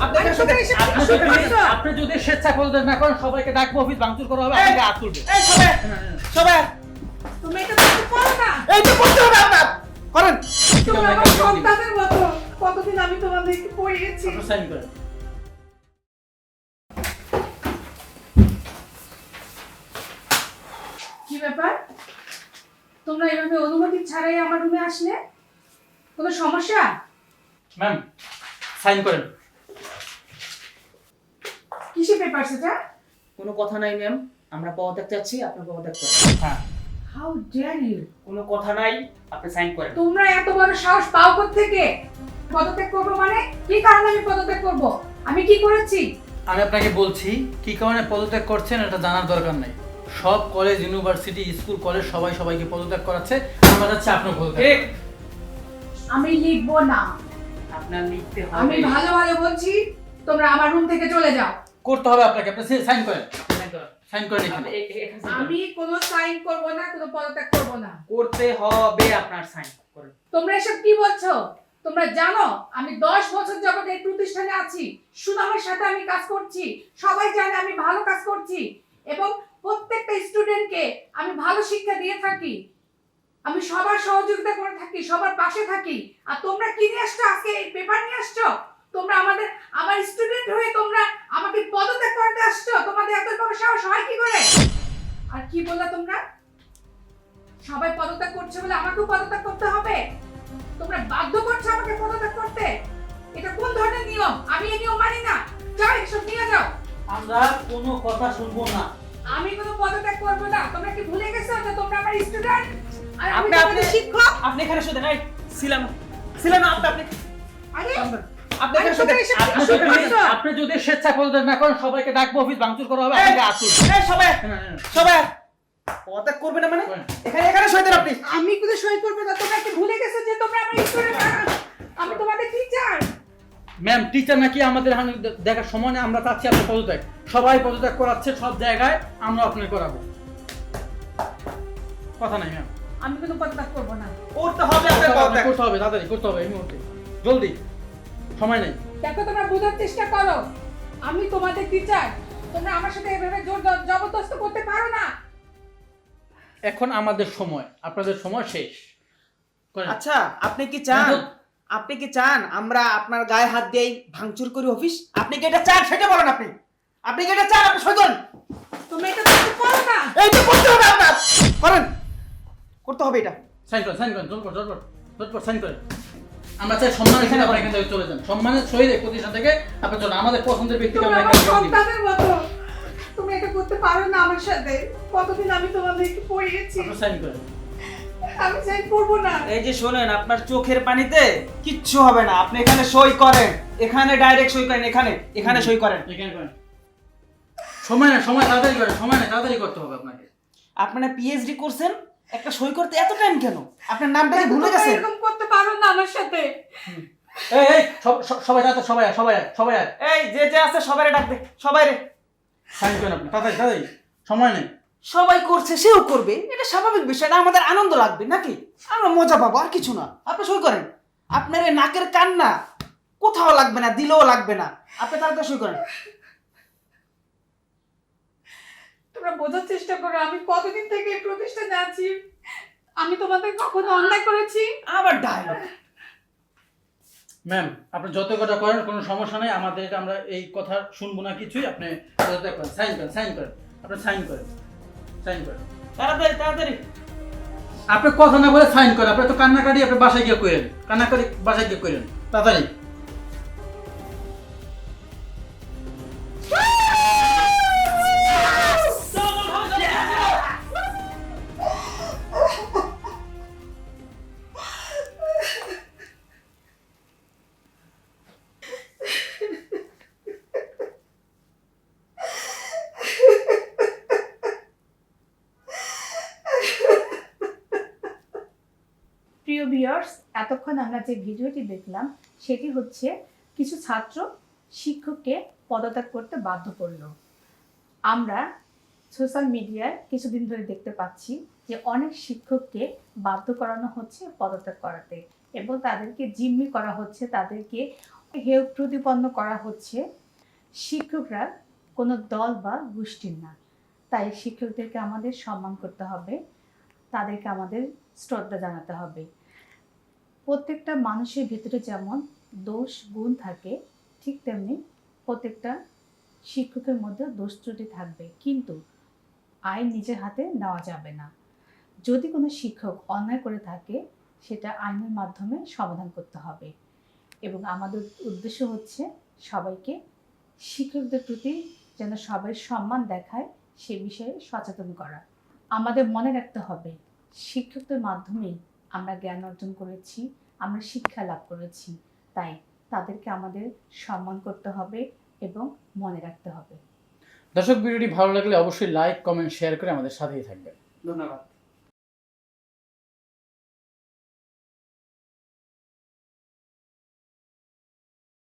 আপনি যদি স্বেচ্ছায় পদত্যাগ না করেন সবাইকে ডাকবো, অফিস ভাঙচুর করা হবে, আপনাকে হাত তুলবে। সবাই তুমি এটা করতে পারো না। এই তো করতে হবে আপনার করেন। তোমরা আমার সন্তানের মতো, কতদিন আমি তোমাদেরকে পড়িয়েছি। আপনি সাইন করেন। কি ব্যাপার, তোমরা এভাবে অনুমতি ছাড়াই আমার রুমে আসলে? কোনো সমস্যা? ম্যাম সাইন করেন। কিসের পেপার সেটা? কোনো কথা নাই ম্যাম, আমরা পদত্যাগ চাচ্ছি, আপনি পদত্যাগ করেন। হ্যাঁ, হাউ ডেয়ার ইউ! কোনো কথা নাই, আপনি সাইন করেন। তোমরা এত বড় সাহস পাও কোত্থেকে? পদত্যাগ করবো মানে কি কারণে আমি পদত্যাগ করব? আমি কি করেছি? আমি আপনাকে বলছি কি কারণে পদত্যাগ করছেন এটা জানার দরকার নাই। সব কলেজ, ইউনিভার্সিটি, স্কুল, কলেজ সবাই সবাইকে পদত্যাগ করাচ্ছে। আমরা যাচ্ছি আপনার পদত্যাগ। ঠিক, আমি লিখবো না। আপনার লিখতে হবে। আমি ভালো ভালো বলছি, তোমরা আমার রুম থেকে চলে যাও। করতে হবে আপনাকে, আপনি সাইন করেন। সাইন করেন এখানে। এখানে sign করেন। আমি কোনো সাইন করব না, কোনো পদত্যাগ করব না। করতে হবে আপনার সাইন করেন। তোমরা এসব কি বলছো? তোমরা জানো আমি 10 বছর যাবত এই প্রতিষ্ঠানে আছি, সুনামের সাথে আমি কাজ করছি, সবাই জানে আমি ভালো কাজ করছি এবং প্রত্যেকটা স্টুডেন্টকে আমি ভালো শিক্ষা দিয়ে থাকি। আমি সবার সহযোগিতা করে থাকি, সবার পাশে থাকি। আর তোমরা কি নিয়ে আসছো? আজকে এই পেপার নিয়ে আসছো? তোমরা আমার স্টুডেন্ট হয়ে তোমরা আমাকে পদত্যাগ করতে আসছো? তোমাদের এত বড় সাহস হয় কি করে? আর কি বললা তোমরা? সবাই পদত্যাগ করছে বলে আমাকেও পদত্যাগ করতে হবে? তোমরা বাধ্য করছো আমাকে পদত্যাগ করতে? এটা কোন ধরনের নিয়ম? আমি এই নিয়ম মানি না। যাও এসব নিয়ে যাও। আমরা কোনো কথা শুনবো না। আমি কোনো পদত্যাগ করব না। তোমরা কি ভুলে গেছো যে তোমরা আমার স্টুডেন্ট আর আমি আপনি- তোমাদের শিক্ষক? আপনি এখানে শুধু নাই ছিলেন না আপনি আরে আপনি এখানে শুধু আপনি যদি স্বেচ্ছায় পদত্যাগ না করেন সবাইকে ডাকবো, অফিস ভাঙচুর করা হবে, আপনাকে হাত তুলবে। এই সবাই পদত্যাগ করবে না মানে করেন। এখানে সই দেন আপনি। আমি কোনো সই করব না। তোমরা কি ভুলে গেছো যে তোমরা আমার স্টুডেন্ট? আমি তোমাদের টিচার। ম্যাম টিচার নাকি আমাদের এখানে দেখার সময় নেই। আমরা চাচ্ছি আপনার পদত্যাগ। সবাই পদত্যাগ করাচ্ছে সব জায়গায়, আমরা আপনাকে করাবো। কথা নাই ম্যাম। আমি কোনো পদত্যাগ করব না। করতে হবে আপনার পদত্যাগ। করতে হবে, তাড়াতাড়ি করতে হবে এই মুহূর্তে, জলদি, সময় নেই। দেখো তোমরা বোঝার চেষ্টা করো, আমি তোমাদের টিচার। তোমরা আমার সাথে এভাবে জোর জবরদস্ত করতে পারো না। এখন আমাদের সময়, আপনাদের সময় শেষ করেন। আচ্ছা আপনি কি চান আমরা আপনার গায়ে হাত দিয়ে ভাঙচুর করি অফিস? আপনি কি এটা চান সেটা বলেন। আপনি কি এটা চান? আপনি সই করেন। তোমরা এটা করতে পারো না। এই তো করতে হবে আপনার করেন। করতে হবে এটা। সাইন করেন, সাইন করেন, জলপট সাইন করেন। আমরা চাই সম্মান এখানে, আপনারা এখান থেকে চলে যান। সম্মানের সহিত এই প্রতিষ্ঠান থেকে আপনি চলে, আমাদের পছন্দের ব্যক্তিকে তোমরা আমরা আমার এখানে নিয়োগ দিই। সন্তানের মতো। তুমি এটা করতে পারো না আমার সাথে। কতদিন আমি তোমাদেরকে পড়িয়েছি। আপনি সাইন করেন। আমি সাইন করব না। এই যে শোনেন, আপনার চোখের পানিতে কিচ্ছু হবে না। আপনি এখানে সই করেন, এখানে ডাইরেক্ট সই করেন, এখানে সই করেন। এখানে করেন। সময় না, সময় তাড়াতাড়ি করেন, সময় না, তাড়াতাড়ি করতে হবে আপনাকে। আপনারা পিএইচডি করছেন, একটা সই করতে এত টাইম কেন? আপনার নামটা কি ভুলে তোমরা গেছেন? এরকম করতে পারো না আমার সাথে। এই সবাই তাড়াতাড়ি, সবাই এই যে আছে সবাইরে ডাক দে, সবাইরে। সাইন করেন আপনি, তাড়াতাড়ি, সময় নেই। সবাই করছে, সেও করবে, এটা স্বাভাবিক বিষয় না? আমাদের আনন্দ লাগবে নাকি? আমরা মজা পাবো, আর কিছু না। আপনি সই করেন। আপনার এই নাকের কান্না কোথাও লাগবে না, দিলেও লাগবে না। আপনি তাড়াতাড়ি সই করেন। তোমরা বোঝার চেষ্টা করো, আমি কতদিন থেকে এই প্রতিষ্ঠানে আছি। আমি তোমাদের কখনো অন্যায় করেছি? আবার ডায়লগ। ম্যাম আপনি যত কথা করেন কোনো সমস্যা নেই, আমাদের এটা আমরা এই কথা শুনবো না কিছুই। আপনি পদত্যাগ করেন, সাইন করেন, আপনি সাইন করেন। তাড়াতাড়ি। আপনি কথা না বলে সাইন করেন। আপনি তো কান্নাকাটি আপনি বাসায় গিয়ে করেন, কান্নাকাটি বাসায় গিয়ে করেন, তাড়াতাড়ি। প্রিয় ভিউয়ার্স, এতক্ষণ আমরা যে ভিডিওটি দেখলাম সেটি হচ্ছে কিছু ছাত্র শিক্ষককে পদত্যাগ করতে বাধ্য করলো। আমরা সোশ্যাল মিডিয়ায় কিছুদিন ধরে দেখতে পাচ্ছি যে অনেক শিক্ষককে বাধ্য করানো হচ্ছে পদত্যাগ করাতে এবং তাদেরকে জিম্মি করা হচ্ছে, তাদেরকে হেয় প্রতিপন্ন করা হচ্ছে। শিক্ষকরা কোনো দল বা গোষ্ঠীর না, তাই শিক্ষকদেরকে আমাদের সম্মান করতে হবে, তাদেরকে আমাদের শ্রদ্ধা জানাতে হবে। প্রত্যেকটা মানুষের ভিতরে যেমন দোষ গুণ থাকে, ঠিক তেমনি প্রত্যেকটা শিক্ষকের মধ্যে দোষ ত্রুটি থাকবে, কিন্তু আইন নিজের হাতে নেওয়া যাবে না। যদি কোনো শিক্ষক অন্যায় করে থাকে সেটা আইনের মাধ্যমে সমাধান করতে হবে। এবং আমাদের উদ্দেশ্য হচ্ছে সবাইকে শিক্ষকদের প্রতি যেন সবাই সম্মান দেখায় সে বিষয়ে সচেতন করা। আমাদের মনে রাখতে হবে শিক্ষকদের মাধ্যমেই আমরা জ্ঞান অর্জন করেছি, আমরা শিক্ষা লাভ করেছি, তাই তাদেরকে আমাদের সম্মান করতে হবে এবং মনে রাখতে হবে। দর্শক, ভিডিওটি ভালো লাগলে অবশ্যই লাইক, কমেন্ট, শেয়ার করে আমাদের সাথেই থাকবেন। ধন্যবাদ।